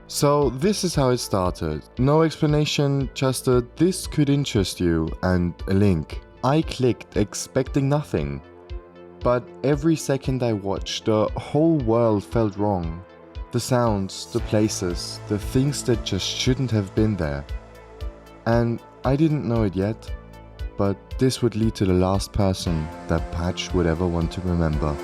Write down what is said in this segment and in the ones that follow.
So this is how it started. No explanation, just a "this could interest you" and a link. I clicked expecting nothing. But every second I watched, the whole world felt wrong. The sounds, the places, the things that just shouldn't have been there. And I didn't know it yet, but this would lead to the last person that Patch would ever want to remember.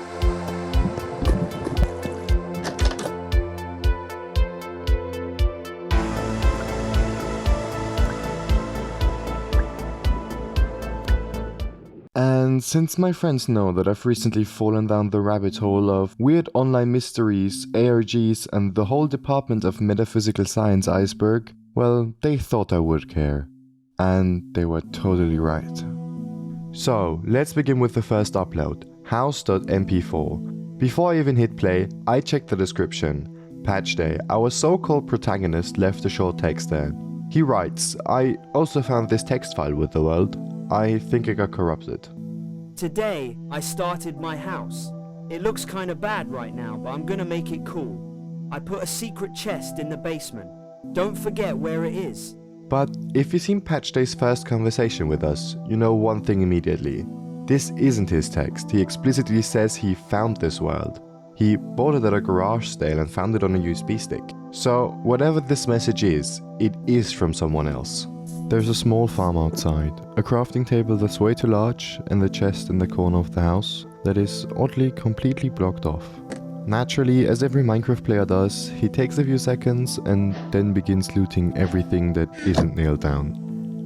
And since my friends know that I've recently fallen down the rabbit hole of weird online mysteries, ARGs, and the whole department of metaphysical science iceberg, well, they thought I would care. And they were totally right. So, let's begin with the first upload, house.mp4. Before I even hit play, I checked the description. Patchday, our so-called protagonist, left a short text there. He writes, "I also found this text file with the world. I think it got corrupted. Today, I started my house. It looks kinda bad right now, but I'm gonna make it cool. I put a secret chest in the basement. Don't forget where it is." But if you've seen Patchday's first conversation with us, you know one thing immediately. This isn't his text. He explicitly says he found this world. He bought it at a garage sale and found it on a USB stick. So whatever this message is, it is from someone else. There's a small farm outside, a crafting table that's way too large, and the chest in the corner of the house that is oddly completely blocked off. Naturally, as every Minecraft player does, he takes a few seconds and then begins looting everything that isn't nailed down,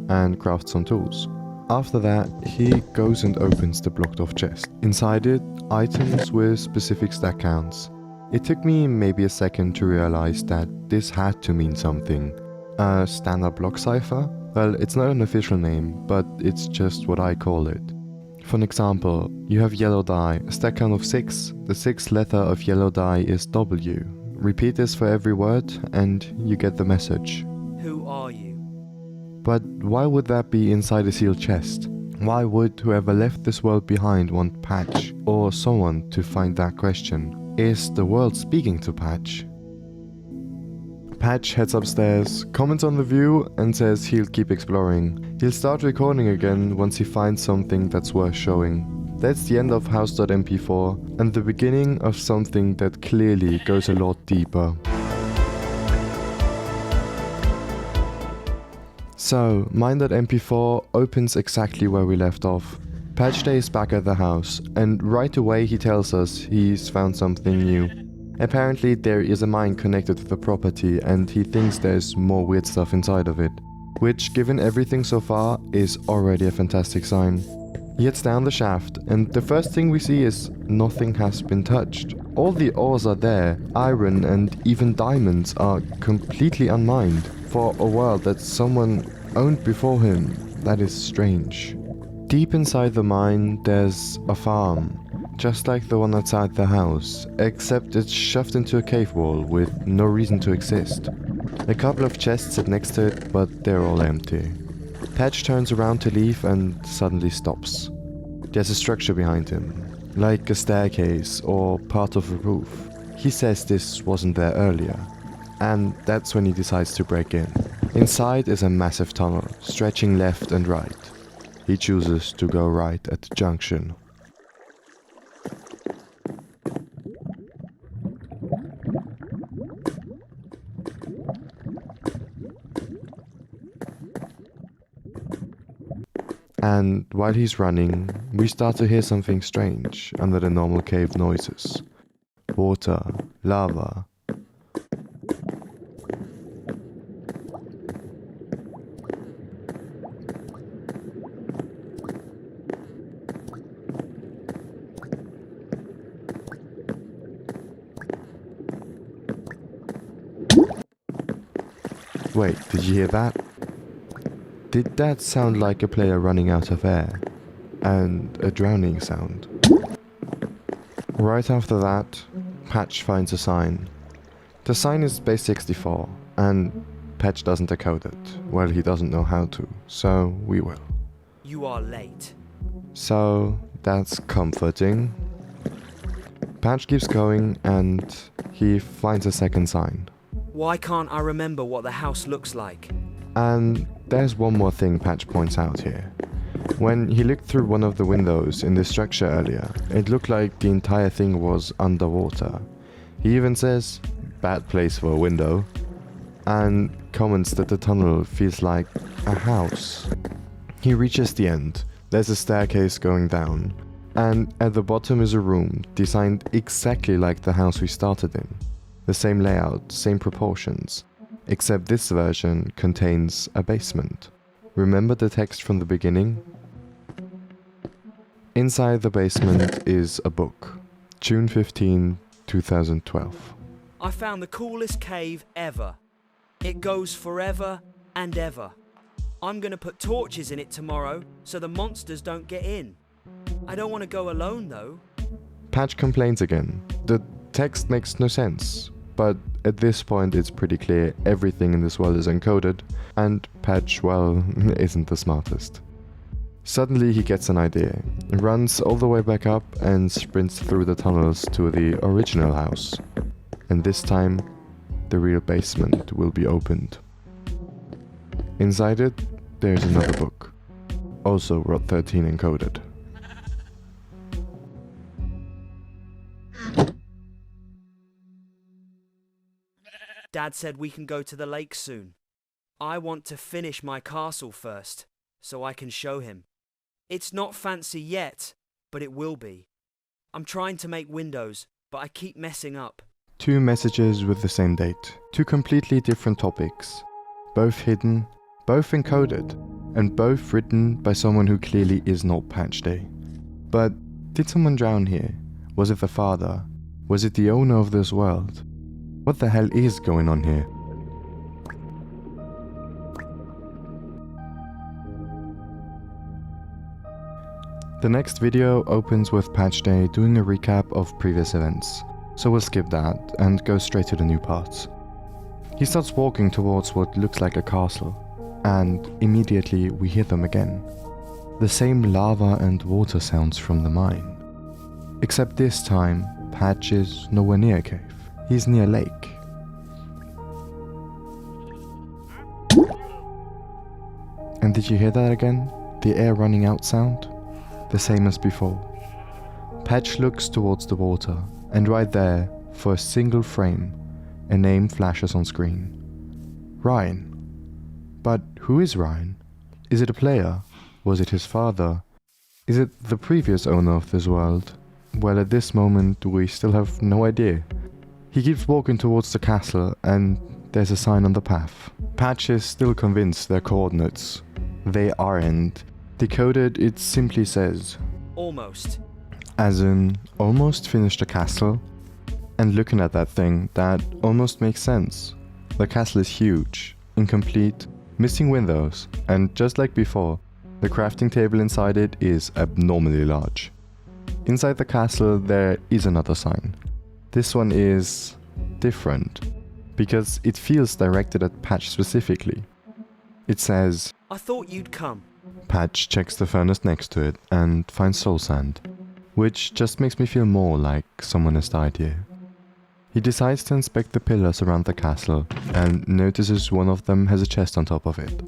and crafts some tools. After that, he goes and opens the blocked off chest. Inside it, items with specific stack counts. It took me maybe a second to realize that this had to mean something. A standard block cipher? Well, it's not an official name, but it's just what I call it. For an example, you have yellow dye, a stack count of 6. The 6th letter of yellow dye is W. Repeat this for every word and you get the message. Who are you? But why would that be inside a sealed chest? Why would whoever left this world behind want Patch or someone to find that question? Is the world speaking to Patch? Patch heads upstairs, comments on the view and says he'll keep exploring. He'll start recording again once he finds something that's worth showing. That's the end of house.mp4 and the beginning of something that clearly goes a lot deeper. So, mine.mp4 opens exactly where we left off. Patchday is back at the house, and right away he tells us he's found something new. Apparently there is a mine connected to the property and he thinks there's more weird stuff inside of it, which given everything so far is already a fantastic sign. He heads down the shaft and the first thing we see is nothing has been touched. All the ores are there, iron and even diamonds are completely unmined. For a world that someone owned before him, that is strange. Deep inside the mine there's a farm. Just like the one outside the house, except it's shoved into a cave wall with no reason to exist. A couple of chests sit next to it, but they're all empty. Patch turns around to leave and suddenly stops. There's a structure behind him, like a staircase or part of a roof. He says this wasn't there earlier, and that's when he decides to break in. Inside is a massive tunnel, stretching left and right. He chooses to go right at the junction. And while he's running, we start to hear something strange under the normal cave noises. Water, lava. Wait, did you hear that? Did that sound like a player running out of air? And a drowning sound? Right after that, Patch finds a sign. The sign is base 64, and Patch doesn't decode it. Well, he doesn't know how to, so we will. You are late. So, that's comforting. Patch keeps going, and he finds a second sign. Why can't I remember what the house looks like? And there's one more thing Patch points out here. When he looked through one of the windows in this structure earlier, it looked like the entire thing was underwater. He even says, "Bad place for a window," and comments that the tunnel feels like a house. He reaches the end. There's a staircase going down, and at the bottom is a room designed exactly like the house we started in. The same layout, same proportions, except this version contains a basement. Remember the text from the beginning? Inside the basement is a book. June 15, 2012. I found the coolest cave ever. It goes forever and ever. I'm gonna put torches in it tomorrow so the monsters don't get in. I don't want to go alone though. Patch complains again. The text makes no sense, but at this point it's pretty clear everything in this world is encoded, and Patch, well, isn't the smartest. Suddenly he gets an idea, runs all the way back up and sprints through the tunnels to the original house. And this time, the real basement will be opened. Inside it, there's another book, also Rod 13 encoded. Dad said we can go to the lake soon. I want to finish my castle first, so I can show him. It's not fancy yet, but it will be. I'm trying to make windows, but I keep messing up. 2 messages with the same date, 2 completely different topics, both hidden, both encoded, and both written by someone who clearly is not Patchday. But did someone drown here? Was it the father? Was it the owner of this world? What the hell is going on here? The next video opens with Patchday doing a recap of previous events, so we'll skip that and go straight to the new parts. He starts walking towards what looks like a castle, and immediately we hear them again. The same lava and water sounds from the mine. Except this time, Patch is nowhere near a cave. He's near a lake. And did you hear that again? The air running out sound? The same as before. Patch looks towards the water, and right there, for a single frame, a name flashes on screen. Ryan. But who is Ryan? Is it a player? Was it his father? Is it the previous owner of this world? Well, at this moment, we still have no idea. He keeps walking towards the castle, and there's a sign on the path. Patch is still convinced they're coordinates. They aren't. Decoded, it simply says, Almost. as in, almost finished the castle? And looking at that thing, that almost makes sense. The castle is huge, incomplete, missing windows, and just like before, the crafting table inside it is abnormally large. Inside the castle there is another sign. This one is different, because it feels directed at Patch specifically. It says, I thought you'd come. Patch checks the furnace next to it and finds soul sand, which just makes me feel more like someone has died here. He decides to inspect the pillars around the castle and notices one of them has a chest on top of it.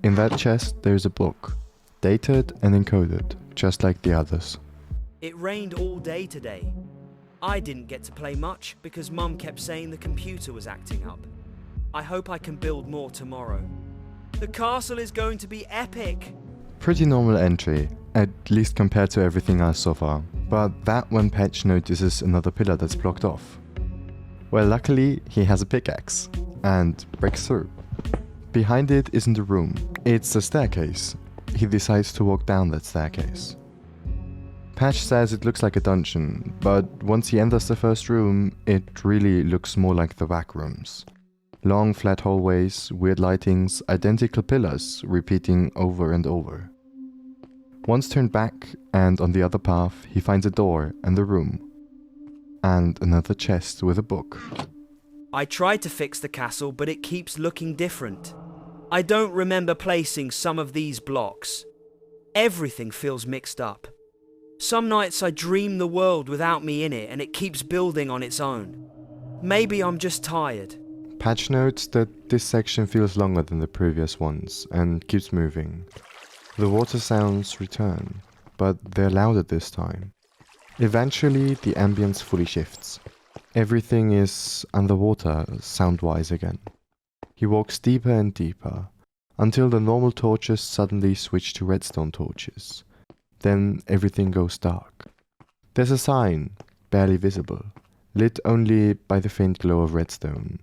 In that chest there is a book, dated and encoded, just like the others. It rained all day today. I didn't get to play much because Mum kept saying the computer was acting up. I hope I can build more tomorrow. The castle is going to be epic! Pretty normal entry, at least compared to everything else so far, but that when Patch notices another pillar that's blocked off. Well, luckily he has a pickaxe, and breaks through. Behind it isn't a room, it's a staircase. He decides to walk down that staircase. Patch says it looks like a dungeon, but once he enters the first room, it really looks more like the back rooms. Long flat hallways, weird lightings, identical pillars repeating over and over. Once turned back, and on the other path, he finds a door and a room. And another chest with a book. I tried to fix the castle, but it keeps looking different. I don't remember placing some of these blocks. Everything feels mixed up. Some nights I dream the world without me in it, and it keeps building on its own. Maybe I'm just tired. Patch notes that this section feels longer than the previous ones and keeps moving. The water sounds return, but they're louder this time. Eventually, the ambience fully shifts. Everything is underwater, sound-wise again. He walks deeper and deeper, until the normal torches suddenly switch to redstone torches. Then everything goes dark. There's a sign, barely visible, lit only by the faint glow of redstone.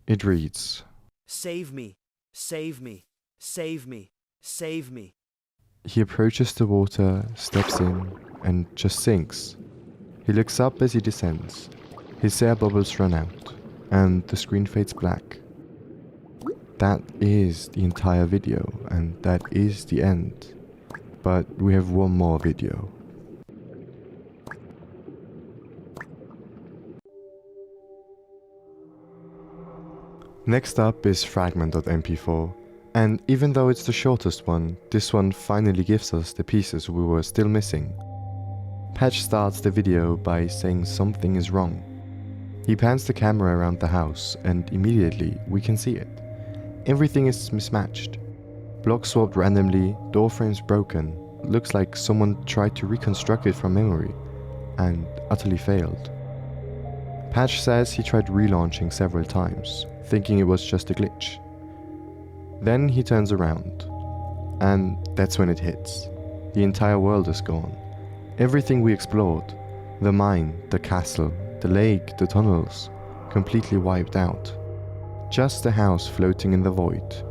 It reads, Save me, save me, save me, save me. He approaches the water, steps in, and just sinks. He looks up as he descends. His air bubbles run out, and the screen fades black. That is the entire video, and that is the end. But we have one more video. Next up is fragment.mp4, and even though it's the shortest one, this one finally gives us the pieces we were still missing. Patch starts the video by saying something is wrong. He pans the camera around the house, and immediately we can see it. Everything is mismatched. Blocks swapped randomly, door frames broken. Looks like someone tried to reconstruct it from memory, and utterly failed. Patch says he tried relaunching several times, thinking it was just a glitch. Then he turns around, and that's when it hits. The entire world is gone. Everything we explored, the mine, the castle, the lake, the tunnels, completely wiped out. Just a house floating in the void.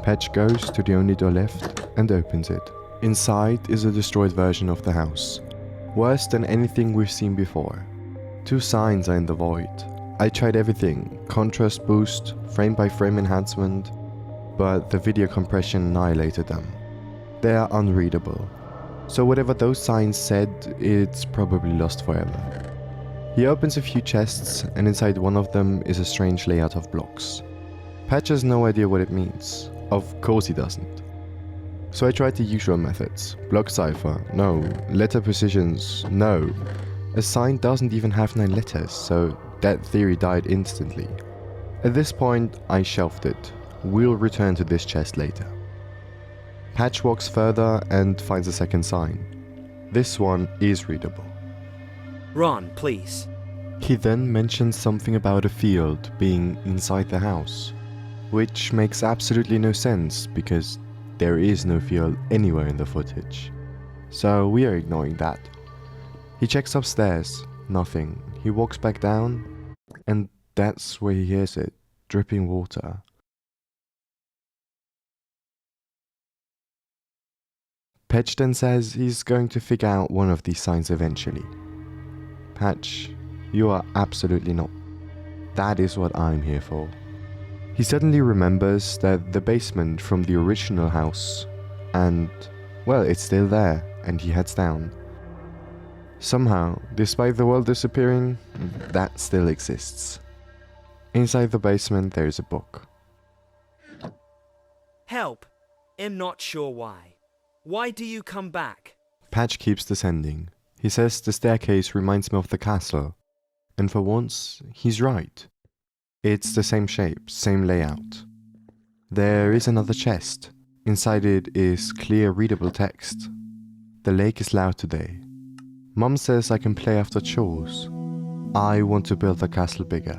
Patch goes to the only door left and opens it. Inside is a destroyed version of the house, worse than anything we've seen before. 2 signs are in the void. I tried everything, contrast boost, frame by frame enhancement, but the video compression annihilated them. They are unreadable. So whatever those signs said, it's probably lost forever. He opens a few chests, and inside one of them is a strange layout of blocks. Patch has no idea what it means. Of course he doesn't. So I tried the usual methods. Block cipher, no. Letter positions, no. A sign doesn't even have 9 letters, so that theory died instantly. At this point, I shelved it. We'll return to this chest later. Patch walks further and finds a second sign. This one is readable. Run, please. He then mentions something about a field being inside the house, which makes absolutely no sense because there is no field anywhere in the footage. So we are ignoring that. He checks upstairs, nothing. He walks back down, and that's where he hears it, dripping water. Patch then says he's going to figure out one of these signs eventually. Patch, you are absolutely not. That is what I'm here for. He suddenly remembers that the basement from the original house, and, well, it's still there, and he heads down. Somehow, despite the world disappearing, that still exists. Inside the basement there is a book. Help! I'm not sure why. Why do you come back? Patch keeps descending. He says the staircase reminds him of the castle. And for once, he's right. It's the same shape, same layout. There is another chest. Inside it is clear, readable text. The lake is loud today. Mum says I can play after chores. I want to build the castle bigger.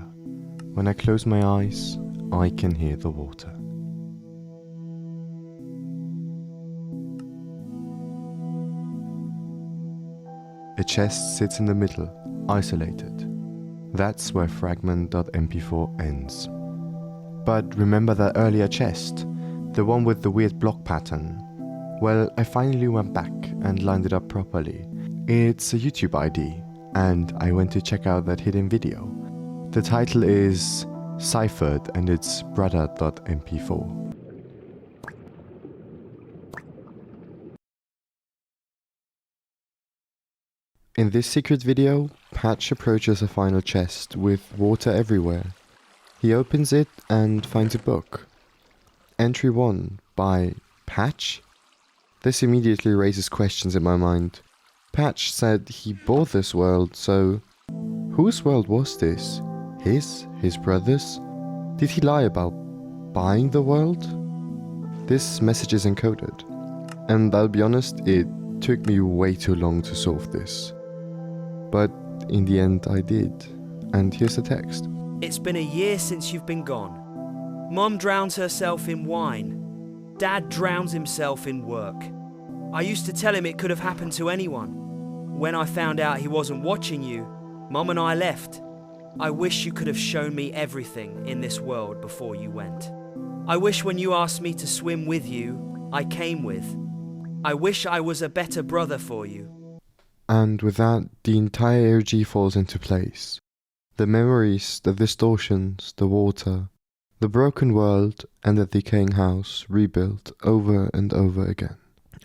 When I close my eyes, I can hear the water. A chest sits in the middle, isolated. That's where fragment.mp4 ends. But remember that earlier chest? The one with the weird block pattern? Well, I finally went back and lined it up properly. It's a YouTube ID, and I went to check out that hidden video. The title is Cipher and it's brother.mp4. In this secret video, Patch approaches a final chest with water everywhere. He opens it and finds a book. Entry 1 by Patch? This immediately raises questions in my mind. Patch said he bought this world, so whose world was this? His brothers? Did he lie about buying the world? This message is encoded, and I'll be honest, it took me way too long to solve this. But in the end I did, and here's the text. It's been a year since you've been gone. Mom drowns herself in wine. Dad drowns himself in work. I used to tell him it could have happened to anyone. When I found out he wasn't watching you, Mom and I left. I wish you could have shown me everything in this world before you went. I wish when you asked me to swim with you, I came with. I wish I was a better brother for you. And with that, the entire energy falls into place. The memories, the distortions, the water, the broken world, and the decaying house rebuilt over and over again.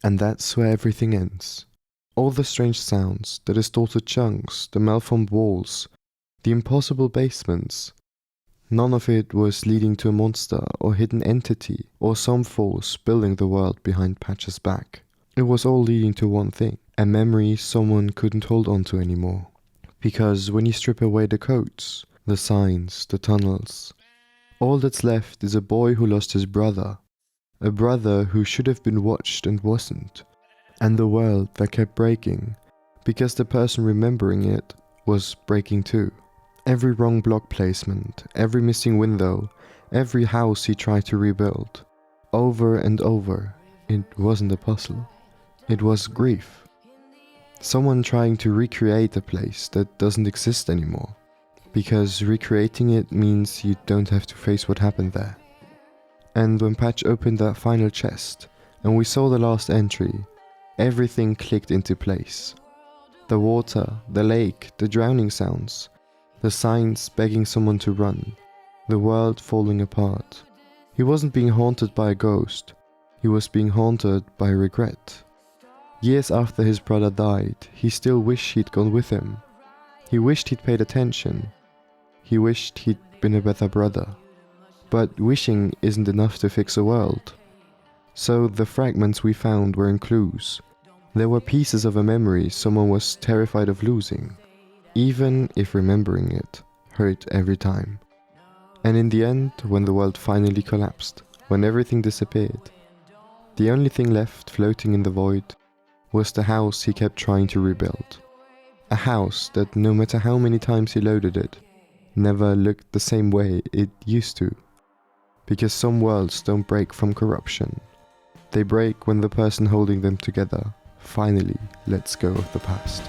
And that's where everything ends. All the strange sounds, the distorted chunks, the malformed walls, the impossible basements. None of it was leading to a monster or hidden entity or some force building the world behind Patch's back. It was all leading to one thing, a memory someone couldn't hold on to anymore. Because when you strip away the codes, the signs, the tunnels, all that's left is a boy who lost his brother. A brother who should have been watched and wasn't. And the world that kept breaking, because the person remembering it was breaking too. Every wrong block placement, every missing window, every house he tried to rebuild. Over and over, it wasn't a puzzle. It was grief. Someone trying to recreate a place that doesn't exist anymore. Because recreating it means you don't have to face what happened there. And when Patch opened that final chest, and we saw the last entry, everything clicked into place. The water, the lake, the drowning sounds, the signs begging someone to run, the world falling apart. He wasn't being haunted by a ghost, he was being haunted by regret. Years after his brother died, he still wished he'd gone with him. He wished he'd paid attention. He wished he'd been a better brother. But wishing isn't enough to fix a world. So the fragments we found weren't clues. There were pieces of a memory someone was terrified of losing, even if remembering it hurt every time. And in the end, when the world finally collapsed, when everything disappeared, the only thing left floating in the void was the house he kept trying to rebuild. A house that, no matter how many times he loaded it, never looked the same way it used to. Because some worlds don't break from corruption. They break when the person holding them together finally lets go of the past.